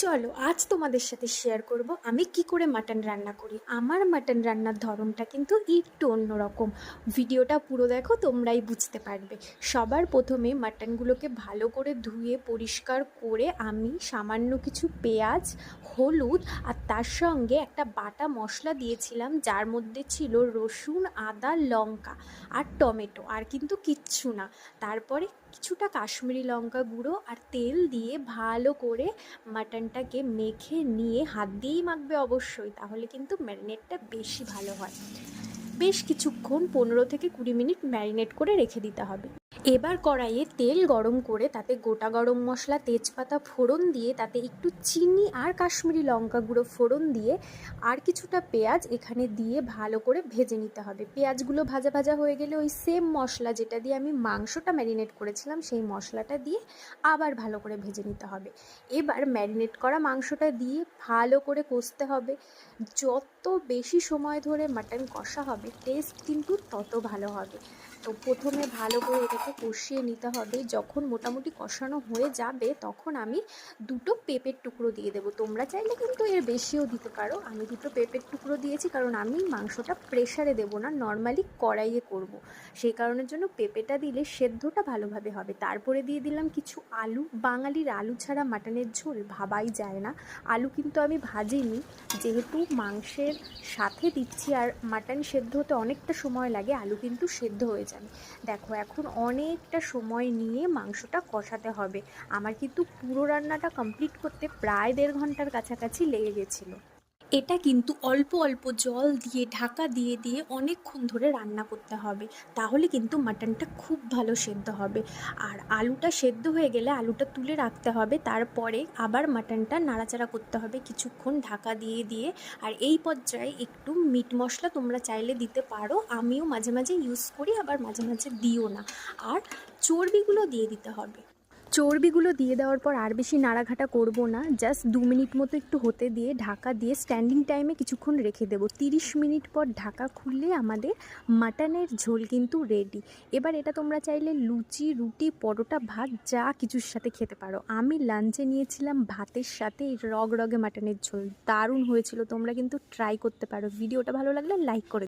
চলো আজ তোমাদের সাথে শেয়ার করব আমি কি করে মাটন রান্না করি। আমার মাটন রান্নার ধরনটা কিন্তু একটু অন্যরকম। ভিডিওটা পুরো দেখো, তোমরাই বুঝতে পারবে। সবার প্রথমে মাটনগুলোকে ভালো করে ধুয়ে পরিষ্কার করে আমি সামান্য কিছু পেঁয়াজ, হলুদ আর তার সঙ্গে একটা বাটা মশলা দিয়েছিলাম, যার মধ্যে ছিল রসুন, আদা, লঙ্কা আর টমেটো, আর কিন্তু কিচ্ছু না। তারপরে কিছুটা কাশ্মীরি লঙ্কা গুঁড়ো আর তেল দিয়ে ভালো করে মাটনটাকে মেখে নিয়ে, হাত দিয়েই মাখবে অবশ্যই, তাহলে কিন্তু ম্যারিনেটটা বেশি ভালো হয়। বেশ কিছুক্ষণ 15 থেকে 20 মিনিট ম্যারিনেট করে রেখে দিতে হবে। এবার কড়াইয়ে তেল গরম করে তাতে গোটা গরম মশলা, তেজপাতা ফোড়ন দিয়ে, তাতে একটু চিনি আর কাশ্মীরি লঙ্কা গুঁড়ো ফোড়ন দিয়ে আর কিছুটা পেঁয়াজ এখানে দিয়ে ভালো করে ভেজে নিতে হবে। পেঁয়াজগুলো ভাজা ভাজা হয়ে গেলে ওই সেম মশলা যেটা দিয়ে আমি মাংসটা ম্যারিনেট করেছিলাম সেই মশলাটা দিয়ে আবার ভালো করে ভেজে নিতে হবে। এবার ম্যারিনেট করা মাংসটা দিয়ে ভালো করে কষতে হবে। যত বেশি সময় ধরে মাটন কষা হবে টেস্ট কিন্তু তত ভালো হবে। তো প্রথমে ভালো করে এটাকে কষিয়ে নিতে হবে। যখন মোটামুটি কষানো হয়ে যাবে তখন আমি দুটো পেঁপের টুকরো দিয়ে দেবো। তোমরা চাইলে কিন্তু এর বেশিও দিতে পারো। আমি দুটো পেঁপের টুকরো দিয়েছি কারণ আমি মাংসটা প্রেসারে দেবো না, নর্মালি কড়াইয়ে করব। সেই কারণের জন্য পেঁপেটা দিলে সেদ্ধটা ভালোভাবে হবে। তারপরে দিয়ে দিলাম কিছু আলু। বাঙালির আলু ছাড়া মাটনের ঝোল ভাবাই যায় না। আলু কিন্তু আমি ভাজিনি, যেহেতু মাংসের সাথে দিচ্ছি আর মাটন সেদ্ধ হতে অনেকটা সময় লাগে, আলু কিন্তু সেদ্ধ হয়ে যাবে। দেখো এখন অনেকটা সময় নিয়ে মাংসটা কষাতে হবে। আমার কিন্তু পুরো রান্নাটা কমপ্লিট করতে প্রায় 1.5 ঘন্টার কাছাকাছি লেগে গেছিলো। এটা কিন্তু অল্প অল্প জল দিয়ে ঢাকা দিয়ে দিয়ে অনেকক্ষণ ধরে রান্না করতে হবে, তাহলে কিন্তু মাটনটা খুব ভালো সেদ্ধ হবে। আর আলুটা সেদ্ধ হয়ে গেলে আলুটা তুলে রাখতে হবে, তারপরে আবার মাটনটা নাড়াচাড়া করতে হবে কিছুক্ষণ ঢাকা দিয়ে দিয়ে। আর এই পর্যায়ে একটু মিট মশলা তোমরা চাইলে দিতে পারো, আমিও মাঝে মাঝে ইউজ করি, আবার মাঝে মাঝে দিও না। আর চর্বিগুলো দিয়ে দিতে হবে। চর্বিগুলো দিয়ে দেওয়ার পর আর বেশি নাড়াঘাটা করব না, জাস্ট 2 মিনিট মতো একটু হতে দিয়ে ঢাকা দিয়ে স্ট্যান্ডিং টাইমে কিছুক্ষণ রেখে দেবো। 30 মিনিট পর ঢাকা খুললে আমাদের মাটনের ঝোল কিন্তু রেডি। এবার এটা তোমরা চাইলে লুচি, রুটি, পরোটা, ভাত যা কিছুর সাথে খেতে পারো। আমি লাঞ্চে নিয়েছিলাম ভাতের সাথে এই রগে মাটনের ঝোল, দারুণ হয়েছিল। তোমরা কিন্তু ট্রাই করতে পারো। ভিডিওটা ভালো লাগলে লাইক করে